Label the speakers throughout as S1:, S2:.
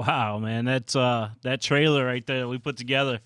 S1: Wow, man, that's that trailer right there that we put together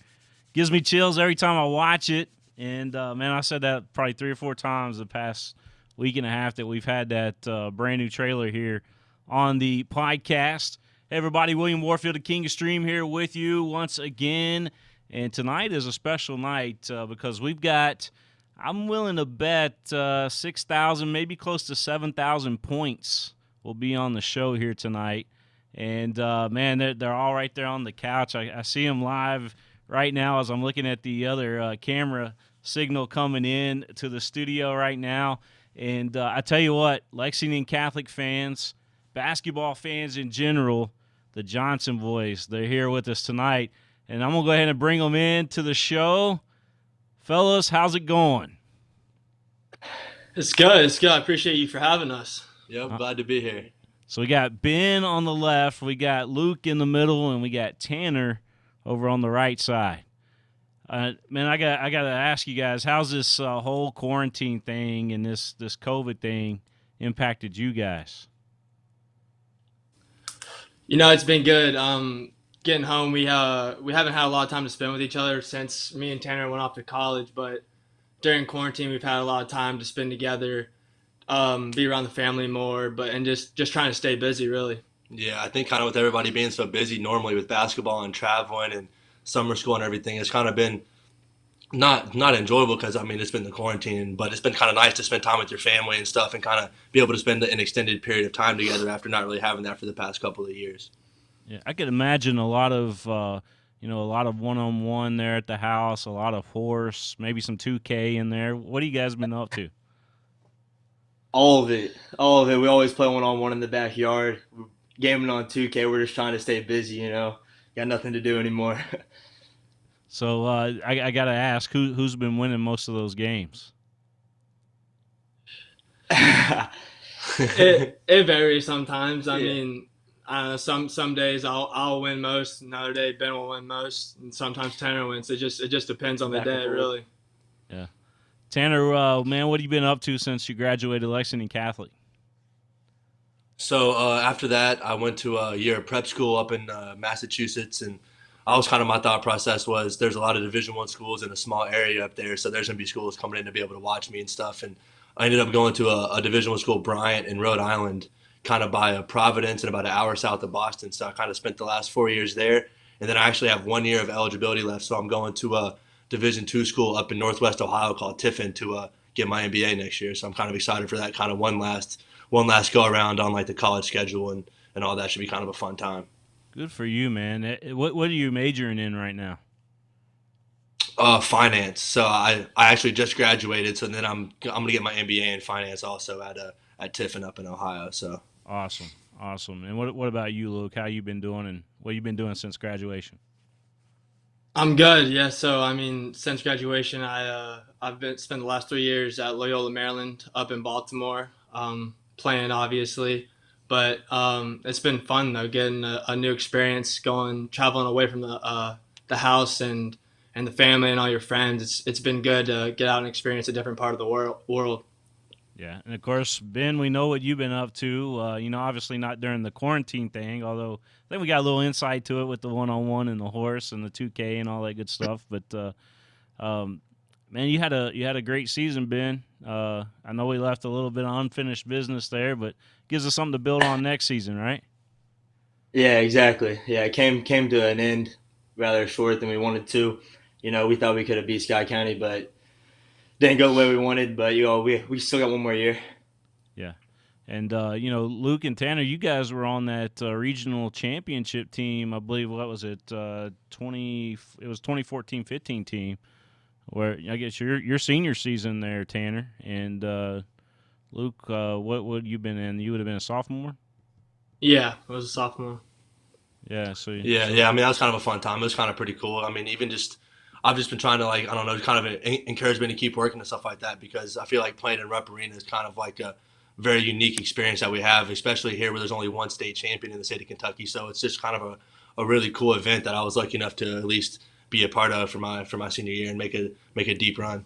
S1: gives me chills every time I watch it. And man, I said that probably 3 or 4 times the past week and a half that we've had that brand new trailer here on the podcast. Hey, everybody, William Warfield, the King of Stream, here with you once again. And tonight is a special night because we've got, I'm willing to bet 6,000, maybe close to 7,000 points will be on the show here tonight. And, man, they're all right there on the couch. I see them live right now as I'm looking at the other camera signal coming in to the studio right now. And I tell you what, Lexington Catholic fans, basketball fans in general, the Johnson boys, they're here with us tonight. And I'm going to go ahead and bring them in to the show. Fellas, how's it going?
S2: It's good. It's good. I appreciate you for having us.
S3: Yep, glad to be here.
S1: So we got Ben on the left, we got Luke in the middle, and we got Tanner over on the right side. Man, I got to ask you guys, how's this whole quarantine thing and this COVID thing impacted you guys?
S2: It's been good. Getting home, we haven't had a lot of time to spend with each other since me and Tanner went off to college. But during quarantine, we've had a lot of time to spend together, be around the family more, and just trying to stay busy, really.
S3: Yeah, I think kind of with everybody being so busy normally with basketball and traveling and summer school and everything, it's kind of been not enjoyable because I mean it's been the quarantine, but it's been kind of nice to spend time with your family and stuff and kind of be able to spend an extended period of time together after not really having that for the past couple of years.
S1: Yeah, I could imagine a lot of a lot of one-on-one there at the house, a lot of horse, maybe some 2K in there. What have you guys been up to?
S4: All of it. All of it. We always play one on one in the backyard. We're gaming on 2K. We're just trying to stay busy. Got nothing to do anymore.
S1: So I got to ask, who's been winning most of those games?
S2: It varies sometimes. I
S4: Yeah,
S2: mean, some days I'll win most, another day Ben will win most, and sometimes Tanner wins. It just depends on the
S4: back and
S2: day,
S4: forth.
S2: really.
S1: Yeah. Tanner, man, what have you been up to since you graduated Lexington Catholic?
S3: So after that, I went to a year of prep school up in Massachusetts, and I was kind of my thought process was there's a lot of Division I schools in a small area up there, so there's gonna be schools coming in to be able to watch me and stuff. And I ended up going to a Division I school, Bryant in Rhode Island, kind of by Providence and about an hour south of Boston. So I kind of spent the last 4 years there, and then I actually have 1 year of eligibility left. So I'm going to a Division II school up in Northwest Ohio called Tiffin to get my MBA next year. So I'm kind of excited for that kind of one last go around on like the college schedule and all that should be kind of a fun time.
S1: Good for you, man. What are you majoring in right now?
S3: Finance. So I actually just graduated. So then I'm gonna get my MBA in finance also at Tiffin up in Ohio. So
S1: Awesome, awesome. And what about you, Luke? How you been doing, and what you been doing since graduation?
S2: I'm good. Yeah. So I mean, since graduation, I've been spent the last 3 years at Loyola, Maryland, up in Baltimore, playing obviously, but it's been fun though, getting a new experience, going traveling away from the house and the family and all your friends. It's been good to get out and experience a different part of the world.
S1: Yeah, and of course, Ben, we know what you've been up to. Obviously not during the quarantine thing, although I think we got a little insight to it with the one-on-one and the horse and the 2K and all that good stuff. But man, you had a great season, Ben. I know we left a little bit of unfinished business there, but gives us something to build on next season, right?
S4: Yeah, exactly. Yeah, it came to an end rather short than we wanted to. We thought we could have beat Sky County, but didn't go the way we wanted. But we still got one more year.
S1: Yeah. And Luke and Tanner, you guys were on that regional championship team. I believe what was it? 20. It was 2014-15 team. Where I guess your senior season there, Tanner, and Luke. What would you been in? You would have been a sophomore.
S2: Yeah, I was a sophomore.
S1: Yeah. So
S3: yeah. I mean that was kind of a fun time. It was kind of pretty cool. I mean even just I've just been trying to like I don't know, kind of encourage me to keep working and stuff like that because I feel like playing in Rep Arena is kind of like a very unique experience that we have, especially here where there's only one state champion in the state of Kentucky. So it's just kind of a really cool event that I was lucky enough to at least be a part of for my senior year and make a deep run.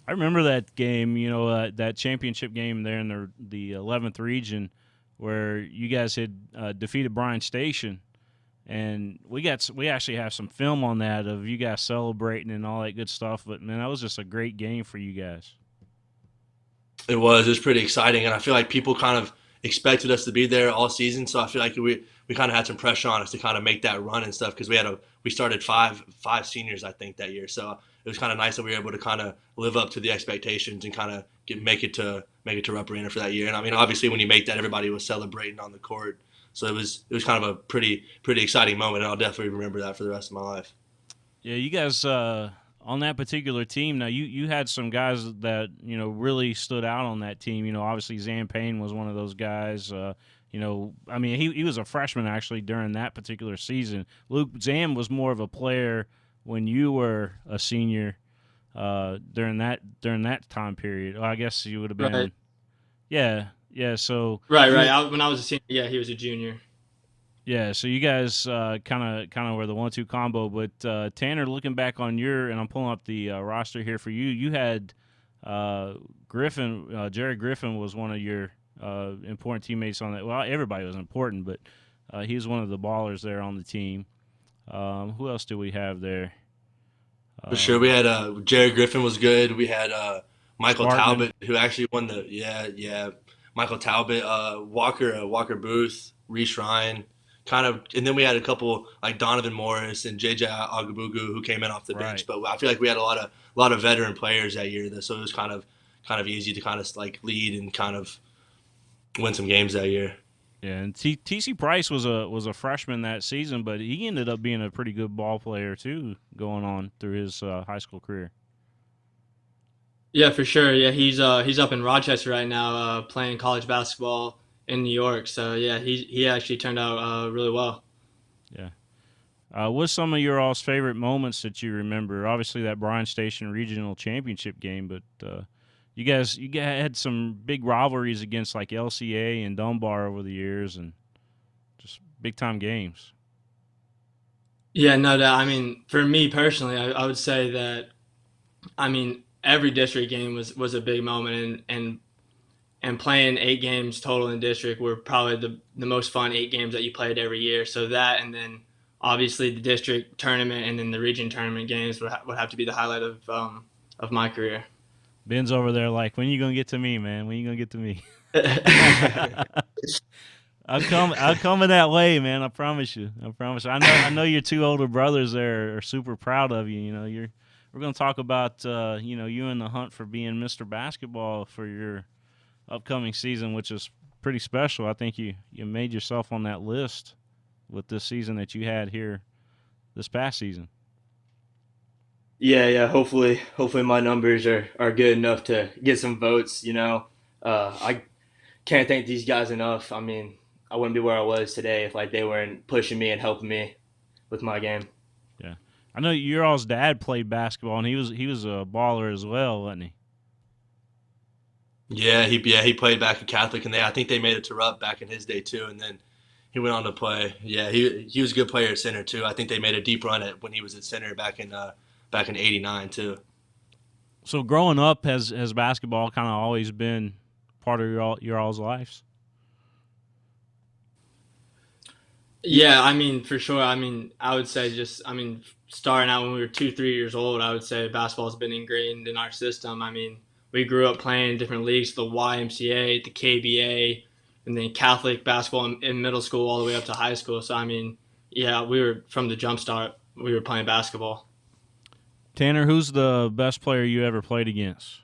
S1: I remember that game. That championship game there in the 11th region, where you guys had defeated Bryan Station. And we actually have some film on that of you guys celebrating and all that good stuff. But man, that was just a great game for you guys.
S3: It was pretty exciting, and I feel like people kind of expected us to be there all season. So I feel like we kind of had some pressure on us to kind of make that run and stuff because we started five seniors I think that year. So it was kind of nice that we were able to kind of live up to the expectations and kind of make it to Rupp Arena for that year. And I mean, obviously, when you make that, everybody was celebrating on the court. So it was kind of a pretty exciting moment, and I'll definitely remember that for the rest of my life.
S1: Yeah, you guys on that particular team. Now you had some guys that really stood out on that team. Obviously Zan Payne was one of those guys. I mean he was a freshman actually during that particular season. Luke Zan was more of a player when you were a senior during that time period. Well, I guess you would have been.
S2: Right.
S1: Yeah. So
S2: Right. When I was a senior, yeah, he was a junior.
S1: yeah, so you guys kind of were the 1-2 combo. But Tanner, looking back on and I'm pulling up the roster here for you. You had Griffin. Jerry Griffin was one of your important teammates on that. Well, everybody was important, but he was one of the ballers there on the team. Who else do we have there?
S3: For sure, we had Jerry Griffin was good. We had Michael
S1: Bartman.
S3: Talbot, who actually won the Michael Talbot, Walker Booth, Reese Ryan, kind of, and then we had a couple like Donovan Morris and JJ Agabugu who came in off the bench.
S1: Right.
S3: But I feel like we had a lot of veteran players that year, so it was kind of easy to kind of like lead and kind of win some games that year.
S1: Yeah, and T.C. Price was a freshman that season, but he ended up being a pretty good ball player too, going on through his high school career.
S2: Yeah, for sure. Yeah, he's up in Rochester right now, playing college basketball in New York. So yeah, he actually turned out really well.
S1: Yeah. What's some of your all's favorite moments that you remember? Obviously, that Bryan Station Regional Championship game, but you guys had some big rivalries against like LCA and Dunbar over the years, and just big time games.
S2: Yeah, no doubt. I mean, for me personally, I would say that I mean every district game was a big moment, and playing 8 games total in district were probably the most fun 8 games that you played every year. So that, and then obviously the district tournament and then the region tournament games would have to be the highlight of my career.
S1: Ben's over there like, when you gonna get to me, man? When you gonna get to me? I'm coming that way, man. I promise you. I promise you. I know your two older brothers there are super proud of you. We're gonna talk about you in the hunt for being Mr. Basketball for your upcoming season, which is pretty special. I think you made yourself on that list with this season that you had here this past season.
S4: Yeah. Hopefully my numbers are good enough to get some votes. I can't thank these guys enough. I mean, I wouldn't be where I was today if like they weren't pushing me and helping me with my game.
S1: Yeah, I know your all's dad played basketball, and he was a baller as well, wasn't he?
S3: Yeah, he played back at Catholic, and I think they made it to Rupp back in his day too, and then he went on to play. Yeah, he was a good player at center too. I think they made a deep run at when he was at center back in '89 too.
S1: So growing up, has basketball kind of always been part of your all's lives?
S2: Yeah, I mean, for sure. I mean, I would say I mean, starting out when we were 2, 3 years old, I would say basketball's been ingrained in our system. I mean, we grew up playing different leagues, the YMCA, the KBA, and then Catholic basketball in middle school all the way up to high school. So, I mean, yeah, we were from the jump start, we were playing basketball.
S1: Tanner, who's the best player you ever played against?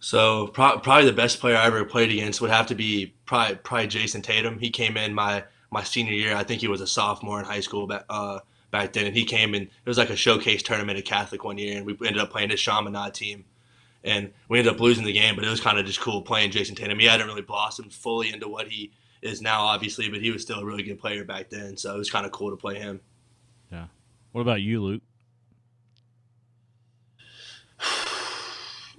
S3: So probably the best player I ever played against would have to be probably Jason Tatum. He came in my senior year. I think he was a sophomore in high school back then, and he came in. It was like a showcase tournament at Catholic one year, and we ended up playing his Chaminade team, and we ended up losing the game. But it was kind of just cool playing Jason Tatum. He hadn't really blossomed fully into what he is now, obviously, but he was still a really good player back then. So it was kind of cool to play him.
S1: Yeah. What about you, Luke?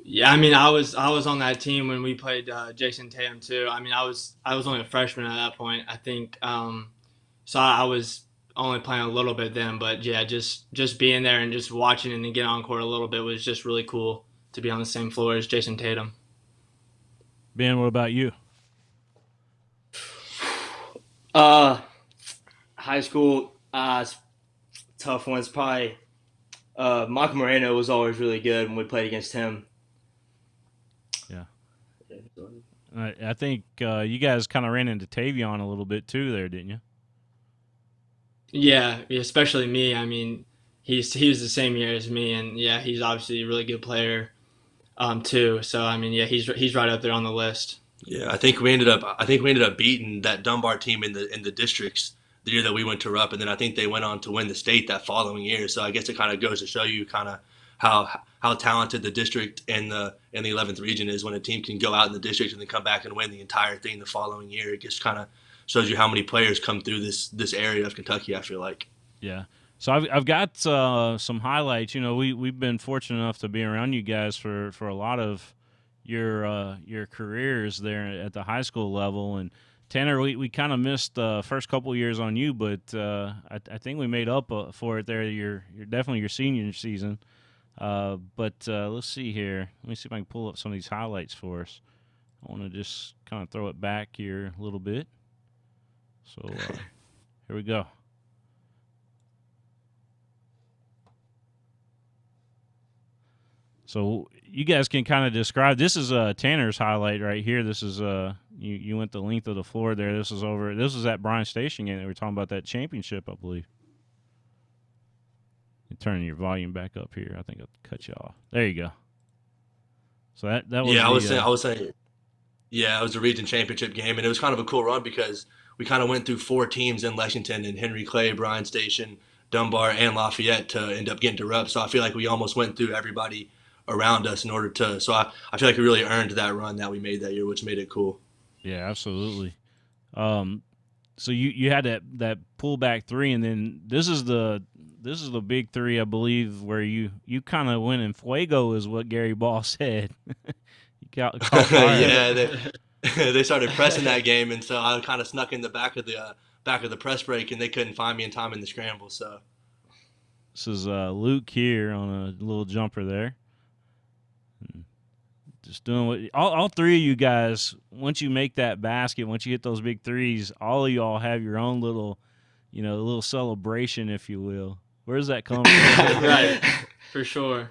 S2: Yeah, I mean, I was on that team when we played Jason Tatum too. I mean, I was only a freshman at that point. I think so. I was only playing a little bit then, but yeah, just being there and just watching and then getting on court a little bit was just really cool to be on the same floor as Jason Tatum.
S1: Ben, what about you?
S4: Uh, high school, tough ones. Probably Michael Moreno was always really good when we played against him.
S1: Yeah. I think you guys kind of ran into Tavion a little bit too there, didn't you?
S2: Yeah, especially me. I mean, he was the same year as me, and yeah, he's obviously a really good player too. So I mean, yeah, he's right up there on the list.
S3: Yeah, I think we ended up beating that Dunbar team in the districts the year that we went to Rupp, and then I think they went on to win the state that following year. So I guess it kind of goes to show you kind of how talented the district and the 11th region is when a team can go out in the district and then come back and win the entire thing the following year. It just kind of shows you how many players come through this area of Kentucky. I feel like.
S1: Yeah. So I've got some highlights. You know, we've been fortunate enough to be around you guys for a lot of your careers there at the high school level. And Tanner, we kind of missed the first couple years on you, but I think we made up for it there. You're definitely your senior season. But let's see here. Let me see if I can pull up some of these highlights for us. I want to just kind of throw it back here a little bit. So here we go. So you guys can kind of describe. This is Tanner's highlight right here. This is you went the length of the floor there. This is over. This is at Bryan Station game. We were talking about that championship, I believe. You turn your volume back up here. I think I'll cut you off. There you go. So that was
S3: Yeah, I was saying, yeah, it was a region championship game, and it was kind of a cool run because we kind of went through four teams in Lexington and Henry Clay, Bryan Station, Dunbar, and Lafayette to end up getting to Rupp. So I feel like we almost went through everybody around us in order to. So I feel like we really earned that run that we made that year, which made it cool.
S1: Yeah, absolutely. So you had that pullback three, and then this is the big three, I believe, where you kind of went in fuego, is what Gary Ball said. You caught fire.
S3: Yeah, they started pressing that game, and so I kind of snuck in the back of the press break, and they couldn't find me in time in the scramble. So
S1: This is Luke here on a little jumper there. Just doing what all three of you guys, once you make that basket, once you hit those big threes, all of y'all have your own little, little celebration, if you will. Where does that come from?
S2: Right, for sure.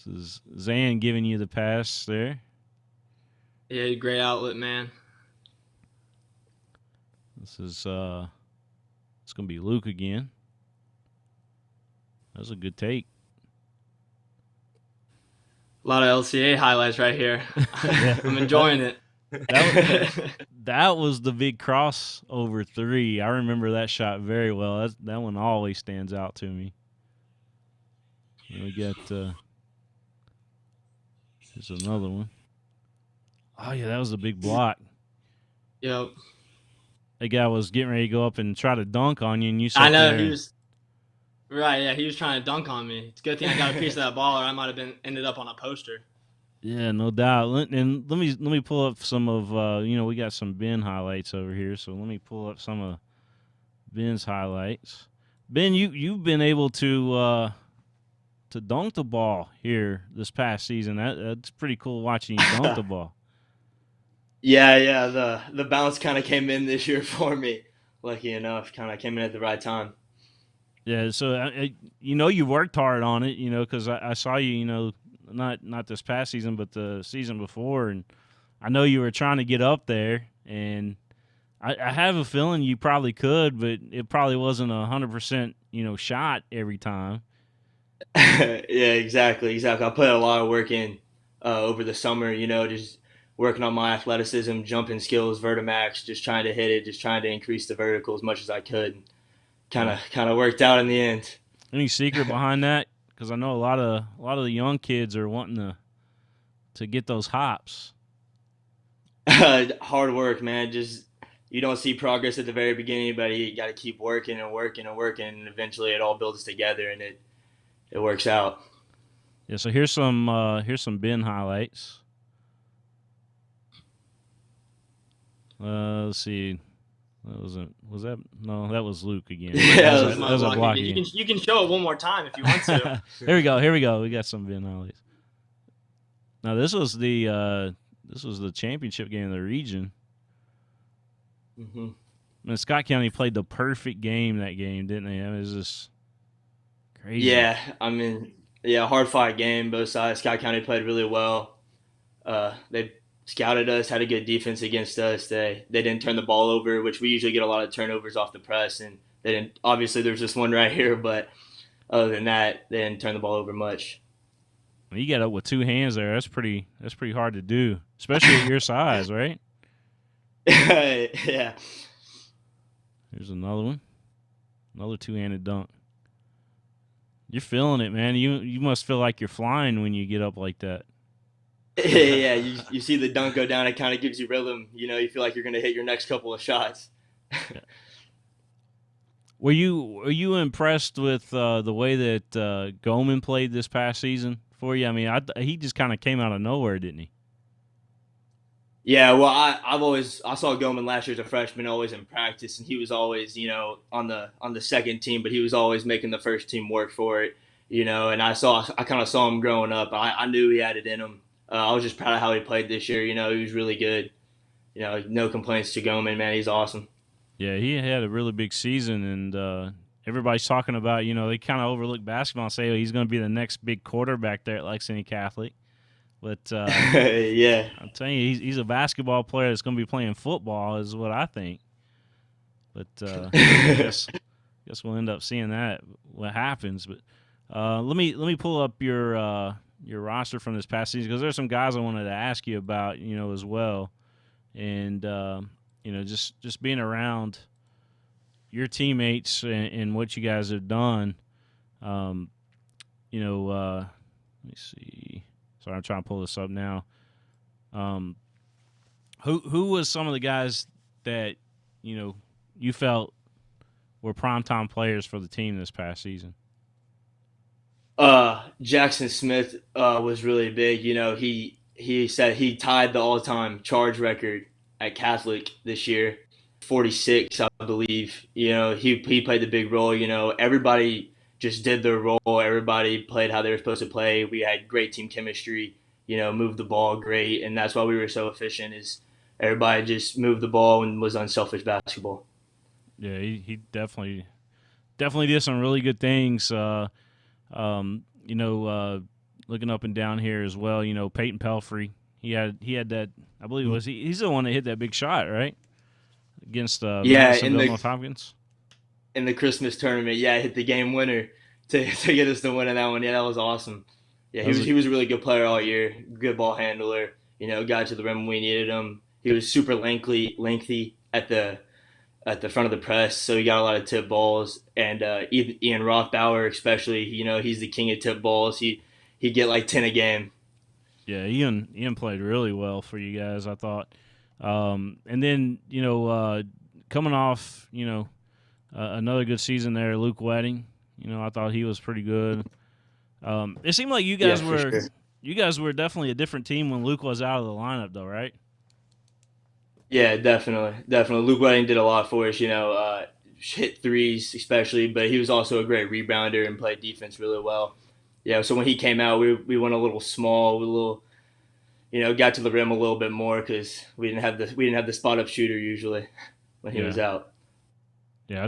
S1: This is Zan giving you the pass there.
S2: Yeah, great outlet, man.
S1: This is it's gonna be Luke again. That was a good take.
S2: A lot of LCA highlights right here. I'm enjoying it.
S1: That was the big crossover three. I remember that shot very well. That one always stands out to me. And we got here's another one. Oh yeah, that was a big block.
S2: Yep.
S1: That guy was getting ready to go up and try to dunk on you, and you sat
S2: I know
S1: there.
S2: he was. Right, yeah, he was trying to dunk on me. It's a good thing I got a piece of that ball, or I might have ended up on a poster.
S1: Yeah, no doubt. And let me pull up some of we got some Ben highlights over here, so let me pull up some of Ben's highlights. Ben, you've been able to dunk the ball here this past season. That's pretty cool watching you dunk the ball.
S4: Yeah. The bounce kind of came in this year for me. Lucky enough, kind of came in at the right time.
S1: Yeah, so you worked hard on it, because I saw you, not this past season, but the season before, and I know you were trying to get up there, and I have a feeling you probably could, but it probably wasn't 100%, shot every time.
S4: Yeah, exactly. I put a lot of work in over the summer, just working on my athleticism, jumping skills, Vertimax, just trying to hit it, just trying to increase the vertical as much as I could. Kind of worked out in the end.
S1: Any secret behind that? Because I know a lot of the young kids are wanting to get those hops.
S4: Hard work, man. Just you don't see progress at the very beginning, but you got to keep working and working and working, and eventually it all builds together and it works out.
S1: Yeah. So here's some Ben highlights. Let's see. Was that? No, that was Luke again.
S4: Yeah,
S1: that was a block again.
S2: You can show it one more time if you want to.
S1: Here we go. We got some Ben highlights. Now this was the championship game in the region.
S4: Mm-hmm.
S1: I mean, Scott County played the perfect game that game, didn't they? I mean, it was just crazy.
S4: Yeah, I mean, yeah, hard fought game. Both sides. Scott County played really well. They scouted us, had a good defense against us. They didn't turn the ball over, which we usually get a lot of turnovers off the press, and they didn't. Obviously, there's this one right here, but other than that, they didn't turn the ball over much.
S1: You got up with two hands there. That's pretty hard to do, especially at your size, right?
S4: Yeah.
S1: Here's another one. Another two-handed dunk. You're feeling it, man. You must feel like you're flying when you get up like that.
S4: Yeah, you see the dunk go down, it kind of gives you rhythm. You feel like you're going to hit your next couple of shots.
S1: Yeah. Were you impressed with the way that Goldman played this past season for you? I mean, he just kind of came out of nowhere, didn't he?
S4: Yeah, well, I saw Goldman last year as a freshman, always in practice, and he was always on the second team, but he was always making the first team work for it. And I kind of saw him growing up. I knew he had it in him. I was just proud of how he played this year. He was really good. No complaints to Goldman, man. He's awesome.
S1: Yeah, he had a really big season, and everybody's talking about, they kind of overlook basketball and say, oh, he's going to be the next big quarterback there at Lexington Catholic. But
S4: yeah,
S1: I'm telling you, he's a basketball player that's going to be playing football, is what I think. But I guess we'll end up seeing that what happens. But let me pull up your roster from this past season, because there's some guys I wanted to ask you about, as well, and just being around your teammates and what you guys have done. Let me see. Sorry, I'm trying to pull this up now. Who was some of the guys that you felt were primetime players for the team this past season?
S4: Jackson Smith was really big. He said he tied the all-time charge record at Catholic this year, 46, I believe. He played the big role. Everybody just did their role. Everybody played how they were supposed to play. We had great team chemistry. Moved the ball great, and that's why we were so efficient. Is everybody just moved the ball and was unselfish basketball.
S1: Yeah, he definitely did some really good things. Looking up and down here as well, Peyton Pelfrey, he had that, I believe it was he's the one that hit that big shot, right? Against Madisonville North Hopkins.
S4: In the Christmas tournament, hit the game winner to get us the win in that one. Yeah, that was awesome. Yeah, he was a really good player all year, good ball handler, got to the rim when we needed him. He was super lengthy at the front of the press, so he got a lot of tip balls. And Ian Rothbauer, especially, he's the king of tip balls. He'd get like 10 a game.
S1: Yeah, Ian played really well for you guys, I thought. And then coming off another good season there, Luke Wedding. I thought he was pretty good. It seemed like you guys were definitely a different team when Luke was out of the lineup, though, right?
S4: Yeah, definitely. Luke Wedding did a lot for us, hit threes especially, but he was also a great rebounder and played defense really well. Yeah, so when he came out, we went a little small, got to the rim a little bit more because we didn't have the spot up shooter usually when he was out.
S1: Yeah,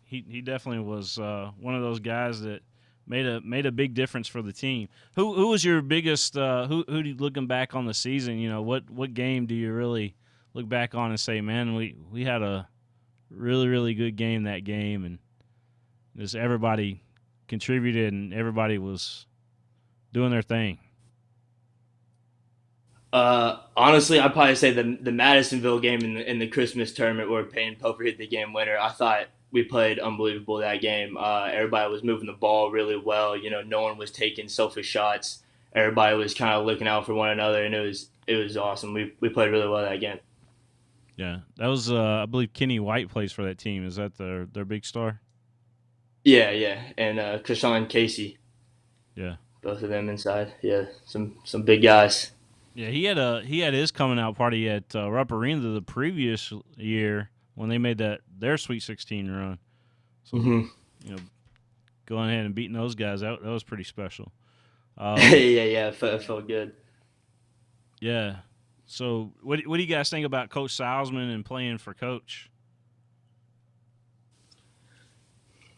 S1: he definitely was one of those guys that made a big difference for the team. Who was your biggest? Who looking back on the season? What game do you really look back on and say, man, we had a really, really good game that game, and just everybody contributed and everybody was doing their thing?
S4: Honestly, I'd probably say the Madisonville game in the Christmas tournament where Payne Poper hit the game winner. I thought we played unbelievable that game. Everybody was moving the ball really well. No one was taking selfish shots. Everybody was kind of looking out for one another, and it was awesome. We played really well that game.
S1: Yeah, that was I believe Kenny White plays for that team. Is that their big star?
S4: Yeah, and Krishan Casey.
S1: Yeah,
S4: both of them inside. Yeah, some big guys.
S1: Yeah, he had his coming out party at Rupp Arena the previous year when they made their Sweet 16 run. So going ahead and beating those guys out, that was pretty special.
S4: It felt good.
S1: Yeah. So, what do you guys think about Coach Salzman and playing for Coach?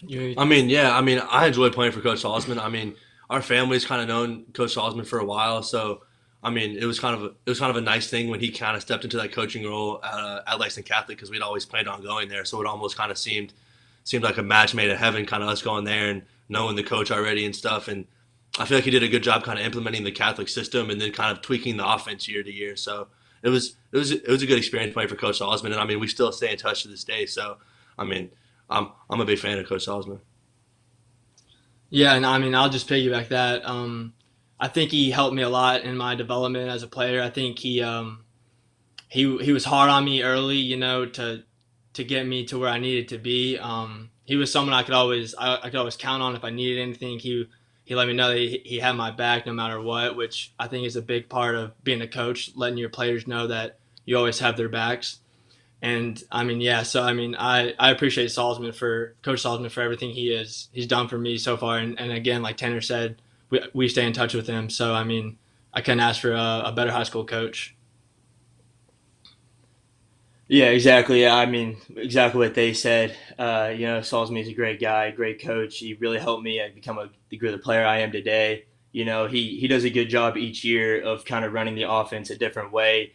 S2: You,
S3: I mean, yeah, I mean, I enjoy playing for Coach Salzman. I mean, our family's kind of known Coach Salzman for a while, so I mean, it was kind of a nice thing when he kind of stepped into that coaching role at Lexington Catholic because we'd always planned on going there, so it almost kind of seemed like a match made in heaven, kind of us going there and knowing the coach already and stuff. And I feel like he did a good job kind of implementing the Catholic system and then kind of tweaking the offense year to year. So it was a good experience playing for Coach Salzman, and I mean, we still stay in touch to this day. So I mean, I'm a big fan of Coach Salzman.
S2: yeah, and I mean, I'll just piggyback that. I think he helped me a lot in my development as a player. I think he was hard on me early, to get me to where I needed to be. He was someone I could always count on if I needed anything. He let me know that he had my back no matter what, which I think is a big part of being a coach, letting your players know that you always have their backs. And I mean, yeah, so I mean, I appreciate Coach Salzman for everything he's done for me so far. And again, like Tanner said, we stay in touch with him. So I mean, I couldn't ask for a better high school coach.
S4: Yeah, exactly. Yeah, I mean, exactly what they said. Salzman is a great guy, great coach. He really helped me become the player I am today. He does a good job each year of kind of running the offense a different way,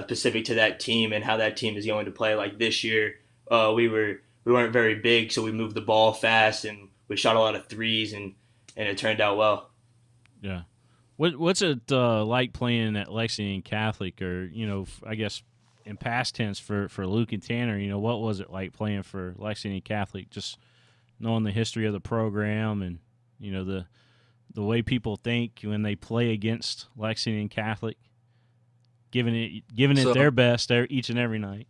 S4: specific to that team and how that team is going to play. Like this year, we weren't very big, so we moved the ball fast and we shot a lot of threes, and it turned out well.
S1: Yeah. What's it like playing at Lexington Catholic, or I guess in past tense for Luke and Tanner? What was it like playing for Lexington Catholic? Just knowing the history of the program and the way people think when they play against Lexington Catholic, giving it
S3: So
S1: their best each and every night.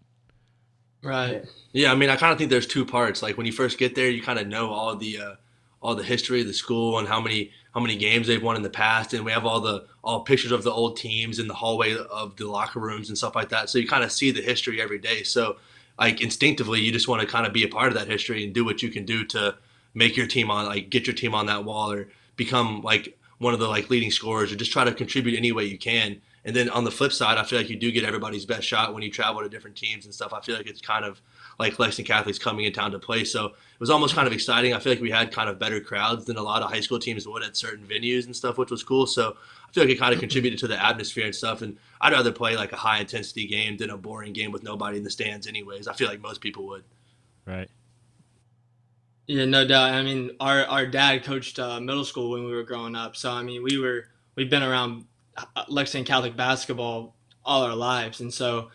S2: Right.
S4: Yeah.
S3: yeah, I mean, I kind of think there's two parts. Like when you first get there, you kind of know all the history of the school and how many games they've won in the past, and we have all pictures of the old teams in the hallway of the locker rooms and stuff like that. So you kind of see the history every day. So like instinctively, you just want to kind of be a part of that history and do what you can do to make your team on like get your team on that wall or become like one of the like leading scorers or just try to contribute any way you can. And then on the flip side, I feel like you do get everybody's best shot when you travel to different teams and stuff. I feel like it's kind of like Lexington Catholic's coming in town to play. So it was almost kind of exciting. I feel like we had kind of better crowds than a lot of high school teams would at certain venues and stuff, which was cool. So I feel like it kind of contributed to the atmosphere and stuff. And I'd rather play like a high intensity game than a boring game with nobody in the stands anyways. I feel like most people would.
S1: Right.
S2: Yeah, no doubt. I mean, our dad coached middle school when we were growing up, so I mean, we've been around Lexington Catholic basketball all our lives, and so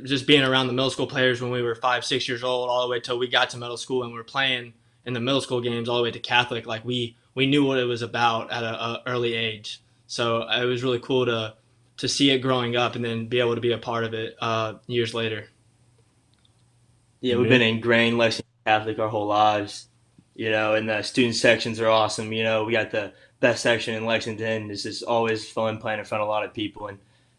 S2: just being around the middle school players when we were 5, 6 years old, all the way till we got to middle school and we were playing in the middle school games all the way to Catholic, like we knew what it was about at a early age. So it was really cool to see it growing up and then be able to be a part of it years later.
S4: Yeah,
S1: And
S4: we've been
S1: Ben?
S4: ingrained Lexington Catholic our whole lives, and the student sections are awesome. We got the best section in Lexington. It's just always fun playing in front of a lot of people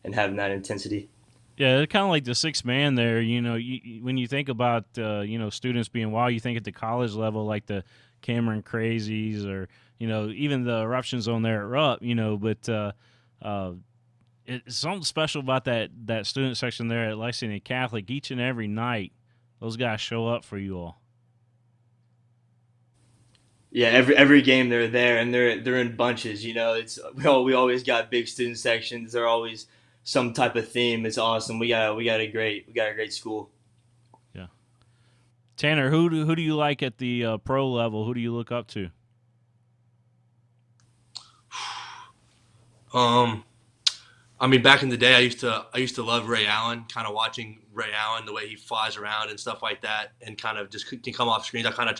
S4: and having that intensity.
S1: Yeah, it's kind of like the sixth man there. When you think about students being wild, you think at the college level like the Cameron Crazies or even the Eruption Zone there at Rupp. But it's something special about that student section there at Lexington Catholic. Each and every night, those guys show up for you all.
S4: Yeah, every game they're there and they're in bunches. It's we always got big student sections. They're always some type of theme. It's awesome. We got a great school.
S1: Yeah, Tanner, who do you like at the pro level? Who do you look up to?
S3: Um, I mean, back in the day, I used to love Ray Allen. Kind of watching Ray Allen, the way he flies around and stuff like that, and kind of just can come off screens. I kind of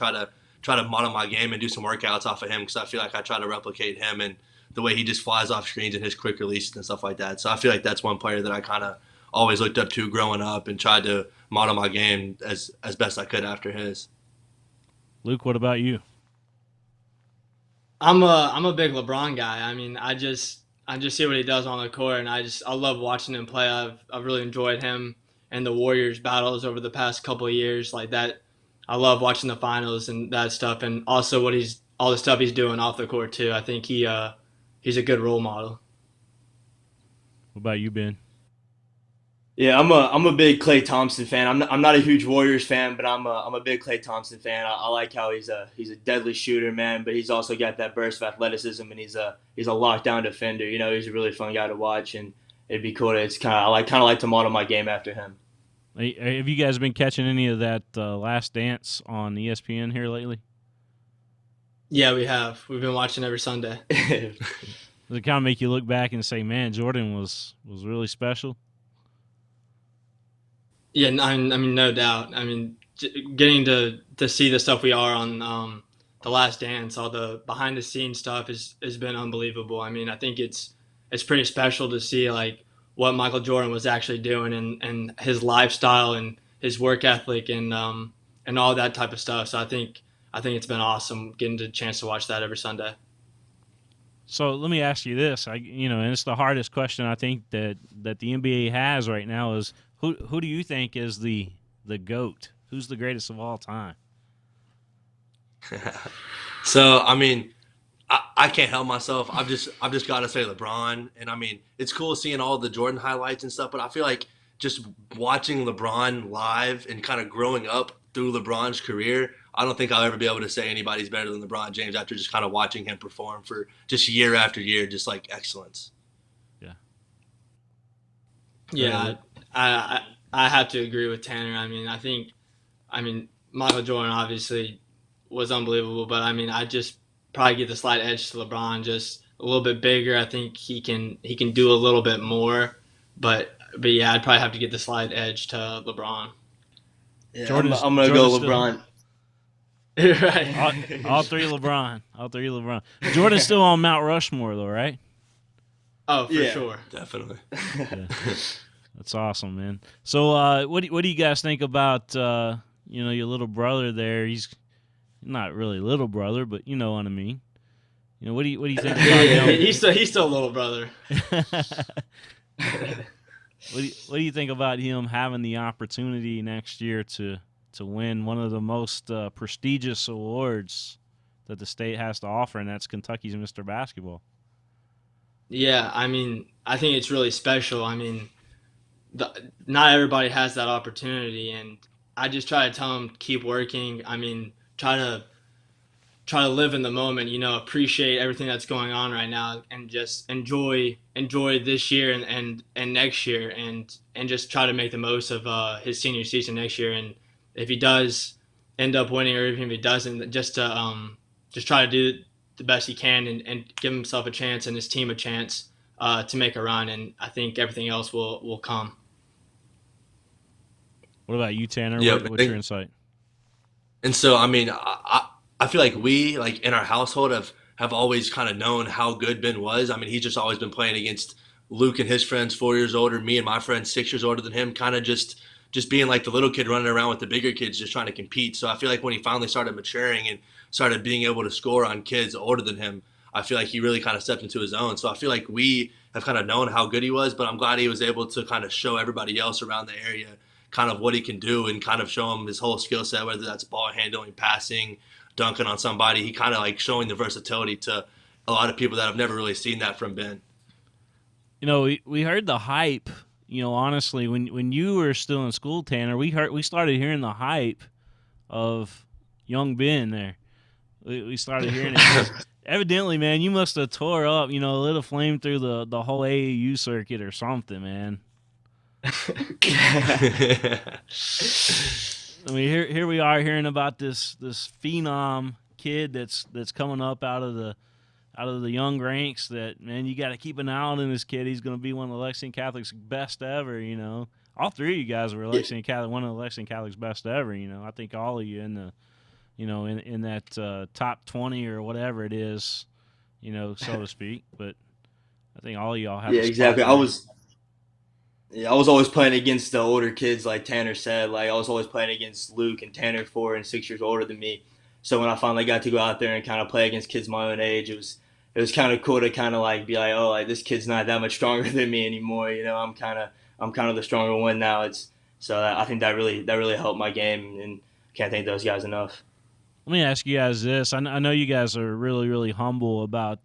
S3: try to model my game and do some workouts off of him because I feel like I try to replicate him and the way he just flies off screens and his quick releases and stuff like that. So I feel like that's one player that I kind of always looked up to growing up and tried to model my game as best I could after his.
S1: Luke, what about you?
S2: I'm a big LeBron guy. I mean, I just see what he does on the court, and I love watching him play. I've really enjoyed him and the Warriors battles over the past couple of years, like that. I love watching the finals and that stuff, and also all the stuff he's doing off the court too. I think he's a good role model.
S1: What about you, Ben?
S4: Yeah, I'm a big Klay Thompson fan. I'm not a huge Warriors fan, but I'm a big Klay Thompson fan. I like how he's a deadly shooter, man. But he's also got that burst of athleticism, and he's a lockdown defender. You know, he's a really fun guy to watch, and it'd be cool. It's kind of like to model my game after him.
S1: Have you guys been catching any of that Last Dance on ESPN here lately?
S2: Yeah, we have. We've been watching every Sunday.
S1: Does it kind of make you look back and say, man, Jordan was really special?
S2: Yeah, I mean, no doubt. I mean, getting to see the stuff we are on the Last Dance, all the behind the scenes stuff has been unbelievable. I mean, I think it's pretty special to see like what Michael Jordan was actually doing and his lifestyle and his work ethic and all that type of stuff. So I think it's been awesome getting the chance to watch that every Sunday.
S1: So let me ask you this, and it's the hardest question I think that the NBA has right now is who do you think is the GOAT? Who's the greatest of all time?
S3: So I mean, I can't help myself. I've just got to say LeBron, and I mean, it's cool seeing all the Jordan highlights and stuff, but I feel like just watching LeBron live and kind of growing up through LeBron's career, I don't think I'll ever be able to say anybody's better than LeBron James after just kind of watching him perform for just year after year, just like excellence.
S1: Yeah.
S2: Yeah, I have to agree with Tanner. I mean Michael Jordan obviously was unbelievable, but I mean I just probably give the slight edge to LeBron, just a little bit bigger. I think he can do a little bit more, but yeah, I'd probably have to get the slight edge to LeBron.
S4: Yeah, I'm gonna go LeBron.
S2: Right.
S1: All three LeBron. All three LeBron. Jordan's still on Mount Rushmore though, right?
S2: Oh, for sure.
S3: Definitely.
S1: Yeah. That's awesome, man. So what do you guys think about your little brother there? He's not really little brother, but you know what I mean. What do you think about him?
S2: He's still a little brother.
S1: What do you think about him having the opportunity next year to win one of the most prestigious awards that the state has to offer, and that's Kentucky's Mr. Basketball?
S2: Yeah, I mean, I think it's really special. I mean, not everybody has that opportunity, and I just try to tell them keep working. I mean, try to live in the moment. Appreciate everything that's going on right now, and just enjoy this year and next year, and just try to make the most of his senior season next year. And if he does end up winning, or even if he doesn't, just try to do the best he can and give himself a chance and his team a chance to make a run. And I think everything else will come.
S1: What about you, Tanner?
S3: Yeah,
S1: What's your insight?
S3: And so, I mean, I feel like we, like in our household, have always kind of known how good Ben was. I mean, he's just always been playing against Luke and his friends 4 years older, me and my friends 6 years older than him, kind of just being like the little kid running around with the bigger kids, just trying to compete. So I feel like when he finally started maturing and started being able to score on kids older than him, I feel like he really kind of stepped into his own. So I feel like we have kind of known how good he was, but I'm glad he was able to kind of show everybody else around the area kind of what he can do and kind of show him his whole skill set, whether that's ball handling, passing, dunking on somebody. He kind of like showing the versatility to a lot of people that have never really seen that from Ben.
S1: We heard the hype. Honestly, when you were still in school, Tanner, we started hearing the hype of young Ben there. We started hearing it. Evidently, man, you must have tore up, lit a flame through the whole AAU circuit or something, man. I mean, here we are hearing about this phenom kid that's coming up out of the young ranks. That, man, you got to keep an eye on this kid. He's going to be one of the Lexington Catholic's best ever. All three of you guys were Lexington Catholic, one of the Lexington Catholic's best ever. I think all of you in the in that top 20 or whatever it is, so to speak. But I think all of y'all have.
S4: Yeah, exactly. I was always playing against the older kids, like Tanner said. Like I was always playing against Luke and Tanner, 4 and 6 years older than me. So when I finally got to go out there and kind of play against kids my own age, it was kind of cool to kind of like be like, oh, like this kid's not that much stronger than me anymore. I'm kind of the stronger one now. I think that really helped my game, and can't thank those guys enough.
S1: Let me ask you guys this. I know you guys are really, really humble about,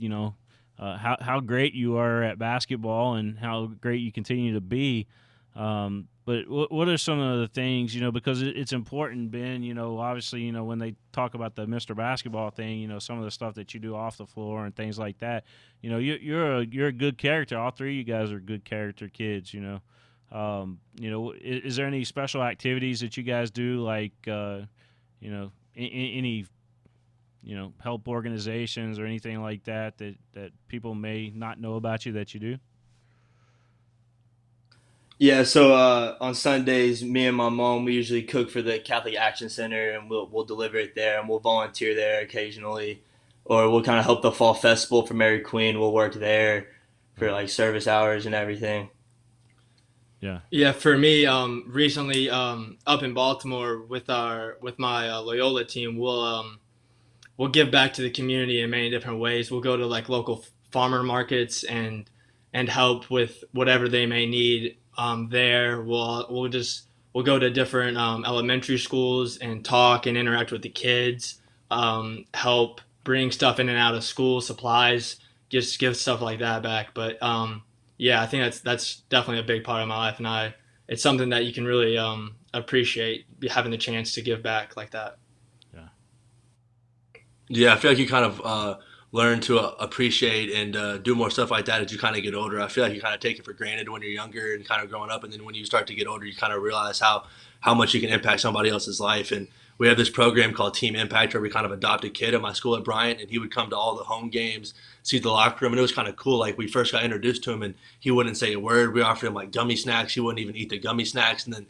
S1: how great you are at basketball and how great you continue to be. But what are some of the things, because it's important, Ben, obviously, when they talk about the Mr. Basketball thing, some of the stuff that you do off the floor and things like that, you're a good character. All three of you guys are good character kids, is there any special activities that you guys do, like, any, help organizations or anything like that people may not know about you that you do?
S4: Yeah, so on Sundays, me and my mom, we usually cook for the Catholic Action Center, and we'll deliver it there, and we'll volunteer there occasionally, or we'll kind of help the fall festival for Mary Queen. We'll work there for like service hours and everything.
S1: Yeah.
S2: Yeah, for me, recently, up in Baltimore with my Loyola team, we'll give back to the community in many different ways. We'll go to like local farmer markets and help with whatever they may need there. We'll go to different elementary schools and talk and interact with the kids. Help bring stuff in and out of school supplies. Just give stuff like that back. But yeah, I think that's definitely a big part of my life, and it's something that you can really appreciate having the chance to give back like that.
S1: Yeah.
S3: Yeah, I feel like you kind of learn to appreciate and do more stuff like that as you kind of get older. I feel like you kind of take it for granted when you're younger and kind of growing up, and then when you start to get older, you kind of realize how much you can impact somebody else's life. And we have this program called Team Impact where we kind of adopt a kid at my school at Bryant, and he would come to all the home games, see the locker room, and it was kind of cool. Like we first got introduced to him, and he wouldn't say a word. We offered him like gummy snacks. He wouldn't even eat the gummy snacks, and then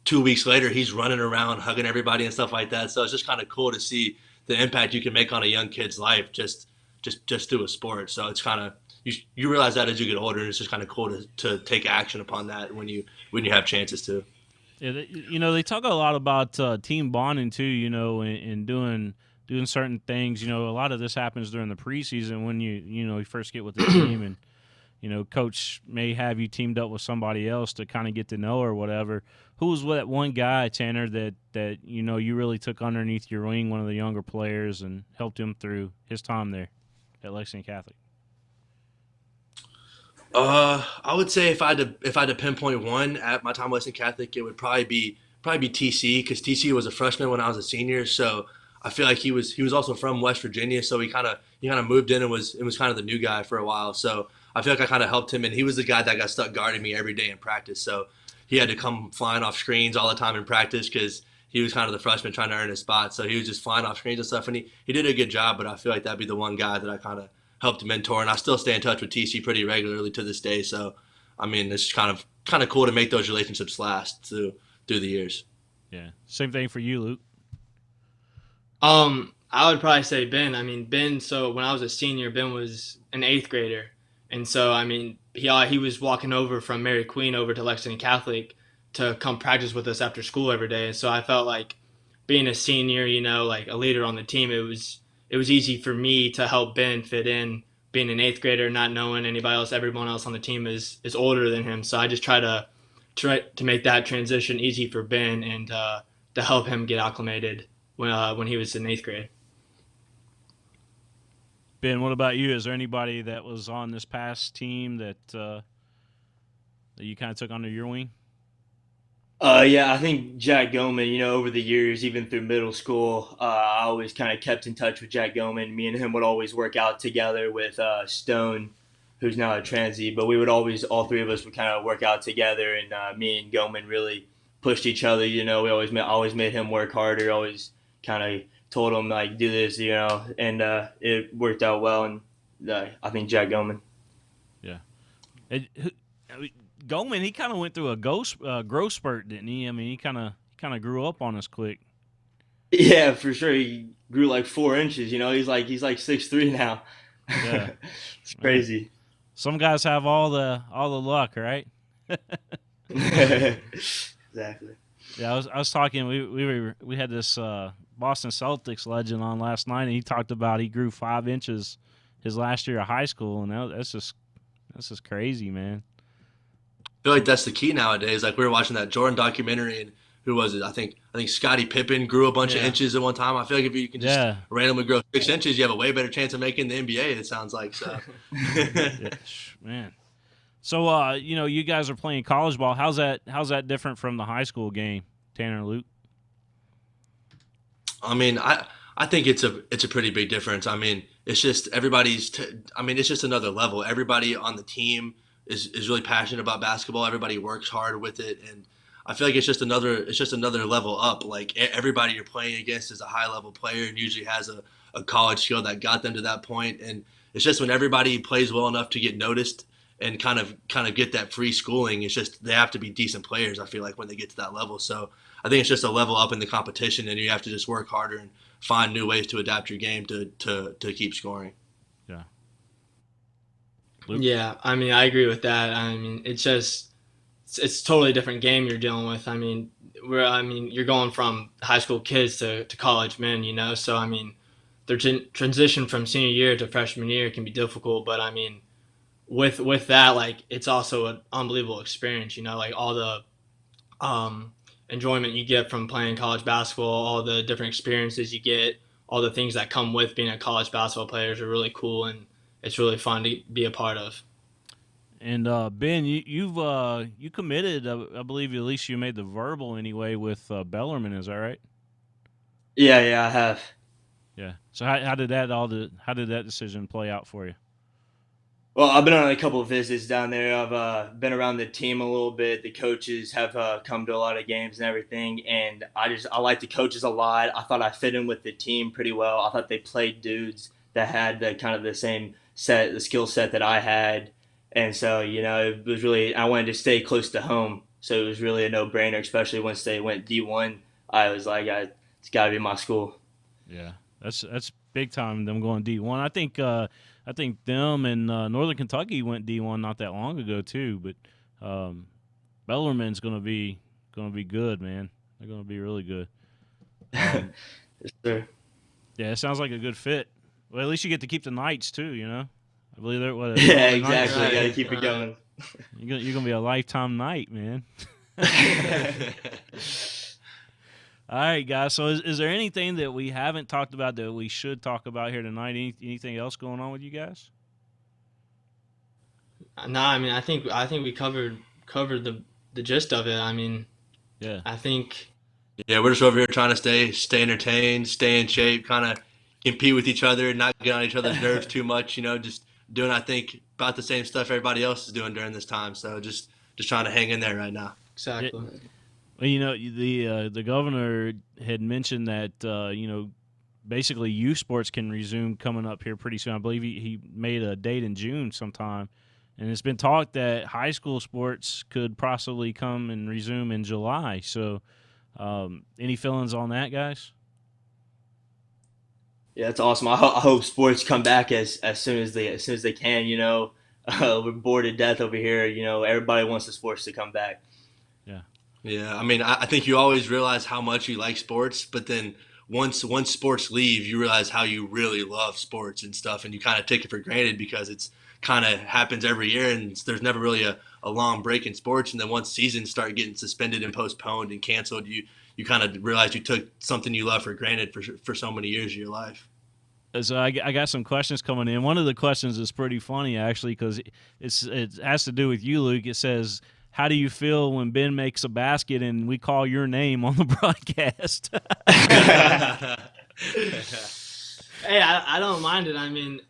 S3: 2 weeks later, he's running around hugging everybody and stuff like that. So it's just kind of cool to see the impact you can make on a young kid's life just through a sport. So it's kind of you realize that as you get older, and it's just kind of cool to take action upon that when you have chances to.
S1: Yeah, they talk a lot about team bonding too, and doing certain things. A lot of this happens during the preseason when you first get with the team, and coach may have you teamed up with somebody else to kind of get to know or whatever. Who was that one guy, Tanner, that you really took underneath your wing, one of the younger players, and helped him through his time there at Lexington Catholic?
S3: I would say if I had to pinpoint one at my time at Lexington Catholic, it would probably be TC, because TC was a freshman when I was a senior. So I feel like he was also from West Virginia, so he kind of moved in and was kind of the new guy for a while. So I feel like I kind of helped him, and he was the guy that got stuck guarding me every day in practice. So he had to come flying off screens all the time in practice because he was kind of the freshman trying to earn his spot. So he was just flying off screens and stuff, and he did a good job. But I feel like that'd be the one guy that I kind of helped mentor, and I still stay in touch with TC pretty regularly to this day. So I mean, it's kind of cool to make those relationships last through the years.
S1: Yeah. Same thing for you, Luke.
S2: I would probably say Ben. I mean, Ben. So when I was a senior, Ben was an eighth grader, and so I mean, he was walking over from Mary Queen over to Lexington Catholic to come practice with us after school every day. And so I felt like being a senior, like a leader on the team, it was easy for me to help Ben fit in. Being an eighth grader, not knowing anybody else, everyone else on the team is older than him. So I just try to make that transition easy for Ben and to help him get acclimated when he was in eighth grade.
S1: Ben, what about you? Is there anybody that was on this past team that you kind of took under your wing?
S4: Yeah, I think Jack Goman, over the years, even through middle school, I always kind of kept in touch with Jack Goman. Me and him would always work out together with Stone, who's now a transy, but we would always, all three of us would kind of work out together, and me and Goman really pushed each other. We always made him work harder, always kind of told him, like, do this, and it worked out well, and I think Jack Goman.
S1: Yeah. Goldman, he kind of went through a growth spurt, didn't he? I mean, he kind of grew up on us quick.
S4: Yeah, for sure. He grew like 4 inches. He's like 6'3" now.
S1: Yeah,
S4: it's crazy.
S1: Some guys have all the luck, right?
S4: Exactly.
S1: Yeah, I was talking. We had this Boston Celtics legend on last night, and he talked about he grew 5 inches his last year of high school, and that's just crazy, man.
S3: I feel like that's the key nowadays. Like we were watching that Jordan documentary, and who was it? I think Scottie Pippen grew a bunch of inches at one time. I feel like if you can just randomly grow 6 inches, you have a way better chance of making the NBA. It sounds like so.
S1: Man, So, you guys are playing college ball. How's that different from the high school game, Tanner and Luke?
S3: I mean, I think it's a pretty big difference. I mean, it's just I mean, it's just another level. Everybody on the team is really passionate about basketball. Everybody works hard with it, and I feel like it's just another level up. Like everybody you're playing against is a high level player and usually has a college skill that got them to that point. And it's just when everybody plays well enough to get noticed and kind of get that free schooling. It's just they have to be decent players. I feel like when they get to that level. So I think it's just a level up in the competition, and you have to just work harder and find new ways to adapt your game to keep scoring.
S1: Yeah.
S2: Luke? Yeah, I mean, I agree with that. I mean, it's a totally different game you're dealing with. I mean, you're going from high school kids to college men, So I mean, their transition from senior year to freshman year can be difficult, but I mean, with that, like it's also an unbelievable experience, like all the enjoyment you get from playing college basketball, all the different experiences you get, all the things that come with being a college basketball player are really cool, and it's really fun to be a part of.
S1: And Ben, you committed. I believe at least you made the verbal anyway with Bellarmine. Is that right?
S4: Yeah, I have.
S1: Yeah. So how did that decision play out for you?
S4: Well, I've been on a couple of visits down there. I've been around the team a little bit. The coaches have come to a lot of games and everything, and I like the coaches a lot. I thought I fit in with the team pretty well. I thought they played dudes that had the kind of the same set, the skill set that I had, and so it was really I wanted to stay close to home, so it was really a no brainer. Especially once they went D1, I was like, it's got to be my school.
S1: Yeah, that's big time. Them going D1. I think them and Northern Kentucky went D1 not that long ago too. But Bellarmine's gonna be good, man. They're gonna be really good.
S4: Yes, sir.
S1: Yeah, it sounds like a good fit. Well, at least you get to keep the Knights too. I believe they're what.
S4: Yeah,
S1: the Knights,
S4: exactly.
S2: Right,
S4: Got to keep it
S2: right.
S4: going.
S1: You're gonna be a lifetime Knight, man. All right, guys. So, is there anything that we haven't talked about that we should talk about here tonight? Anything else going on with you guys?
S2: No, I mean, I think we covered the gist of it. I mean,
S1: Yeah.
S2: I think
S3: Yeah, we're just over here trying to stay entertained, stay in shape, kind of compete with each other, not get on each other's nerves too much. Just doing I think about the same stuff everybody else is doing during this time. So just trying to hang in there right now.
S2: exactly.
S1: Well, the governor had mentioned that basically youth sports can resume coming up here pretty soon. I believe he made a date in June sometime, and it's been talked that high school sports could possibly come and resume in July. So, any feelings on that, guys?
S4: Yeah, that's awesome. I hope sports come back as soon as they can. We're bored to death over here. Everybody wants the sports to come back.
S1: Yeah.
S3: Yeah, I mean, I think you always realize how much you like sports, but then once sports leave, you realize how you really love sports and stuff, and you kind of take it for granted because it's kind of happens every year, and there's never really a long break in sports. And then once seasons start getting suspended and postponed and canceled, you kind of realize you took something you love for granted for so many years of your life.
S1: So I got some questions coming in. One of the questions is pretty funny actually because it has to do with you, Luke. It says, "How do you feel when Ben makes a basket and we call your name on the broadcast?"
S2: Hey, I don't mind it. I mean,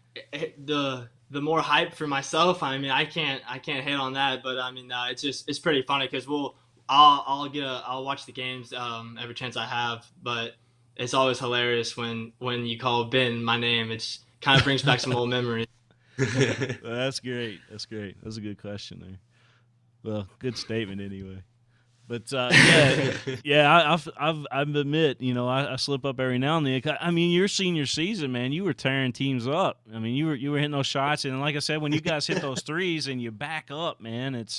S2: the more hype for myself. I mean, I can't hate on that. But I mean, it's pretty funny because I'll watch the games every chance I have. But it's always hilarious when you call Ben my name. It's kind of brings back some old memories.
S1: That's great. That's great. That's a good question there. Well, good statement anyway. But yeah. I admit, I slip up every now and then. I mean, your senior season, man, you were tearing teams up. I mean, you were hitting those shots, and like I said, when you guys hit those threes and you back up, man, and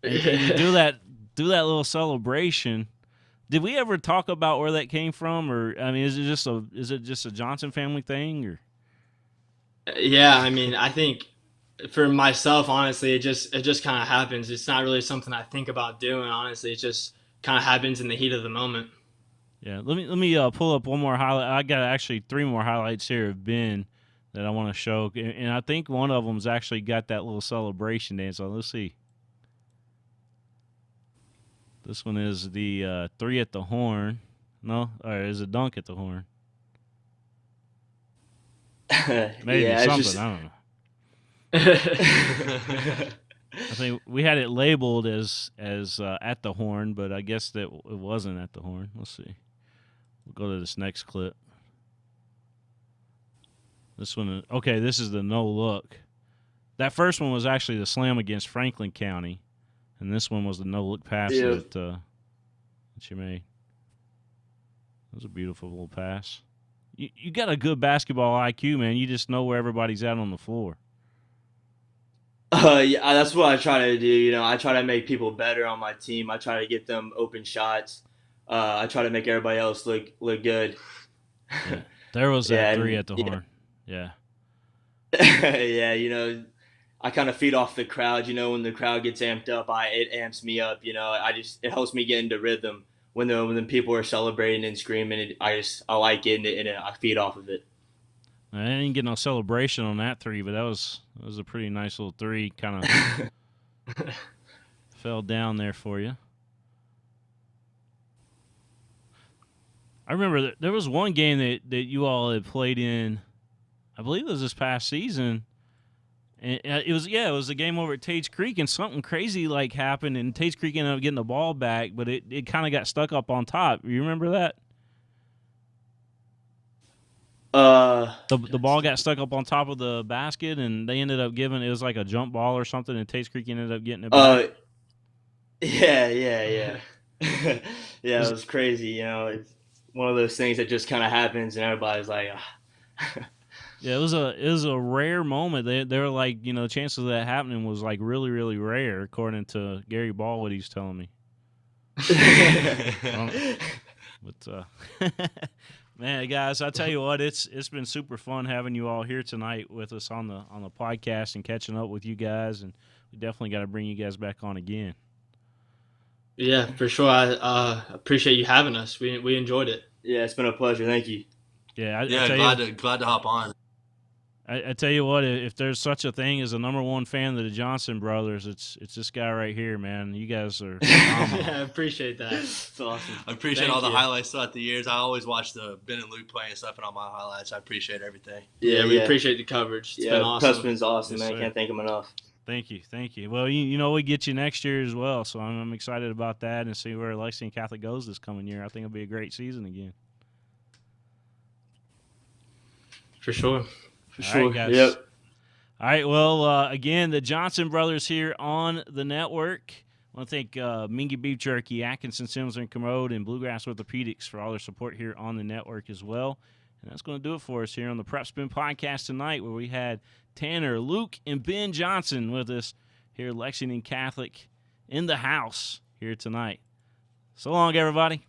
S1: you do that little celebration. Did we ever talk about where that came from, or I mean, is it just a Johnson family thing, or?
S2: Yeah, I mean, I think for myself, honestly, it just kind of happens. It's not really something I think about doing. Honestly, it just kind of happens in the heat of the moment.
S1: Yeah, let me pull up one more highlight. I got actually three more highlights here of Ben that I want to show, and I think one of them's actually got that little celebration dance on. Let's see. This one is the 3 at the horn. No, or is it dunk at the horn? Maybe
S4: Yeah,
S1: something.
S4: just...
S1: I don't know. I think we had it labeled as at the horn, but I guess that it wasn't at the horn. Let's see. We'll go to this next clip. This one, okay, this is the no look. That first one was actually the slam against Franklin County, and this one was the no look pass that you made. That was a beautiful little pass. You got a good basketball IQ, man. You just know where everybody's at on the floor.
S4: Yeah, that's what I try to do. You know, I try to make people better on my team. I try to get them open shots. I try to make everybody else look good.
S1: Yeah. There was that 3 at the horn. Yeah.
S4: Yeah, you know, I kind of feed off the crowd. You know, when the crowd gets amped up, it amps me up. You know, it helps me get into rhythm when people are celebrating and screaming. I like it, and I feed off of it.
S1: I didn't get no celebration on that 3, but that was a pretty nice little 3. Kind of fell down there for you. I remember there was one game that you all had played in. I believe it was this past season. And it was a game over at Tate's Creek, and something crazy like happened, and Tate's Creek ended up getting the ball back, but it kind of got stuck up on top. You remember that? The ball got stuck up on top of the basket, and they ended up giving it was like a jump ball or something, and Tate's Creek ended up getting it back.
S4: Yeah. Yeah, it was crazy. You know, it's one of those things that just kind of happens, and everybody's like,
S1: Yeah, it was a rare moment. They were like, you know, the chances of that happening was like really, really rare, according to Gary Ball, what he's telling me. But man, guys, I tell you what, it's been super fun having you all here tonight with us on the podcast and catching up with you guys, and we definitely got to bring you guys back on again.
S2: Yeah, for sure. I appreciate you having us. We enjoyed it.
S4: Yeah, it's been a pleasure. Thank you.
S1: Yeah,
S3: glad to hop on.
S1: I tell you what, if there's such a thing as a number one fan of the Johnson brothers, it's this guy right here, man. You guys are phenomenal.
S2: I appreciate that.
S4: It's awesome.
S3: I appreciate
S2: Thank
S3: all the
S2: you.
S3: highlights throughout the years. I always watch the Ben and Luke play and stuff, and all my highlights. I appreciate everything.
S2: Yeah, we appreciate the coverage. It's been awesome.
S4: PrepSpin's awesome,
S1: Yes,
S4: man.
S1: sir.
S4: I can't thank him enough.
S1: Thank you. Well, you know we get you next year as well, so I'm excited about that and see where Lexington Catholic goes this coming year. I think it'll be a great season again.
S2: For sure.
S1: All right, guys.
S4: Yep.
S1: All right, well, again, the Johnson brothers here on the network. I want to thank Mingy Beef Jerky, Atkinson, Simmons & Commode, and Bluegrass Orthopedics for all their support here on the network as well. And that's going to do it for us here on the PrepSpin podcast tonight, where we had Tanner, Luke, and Ben Johnson with us here at Lexington Catholic in the house here tonight. So long, everybody.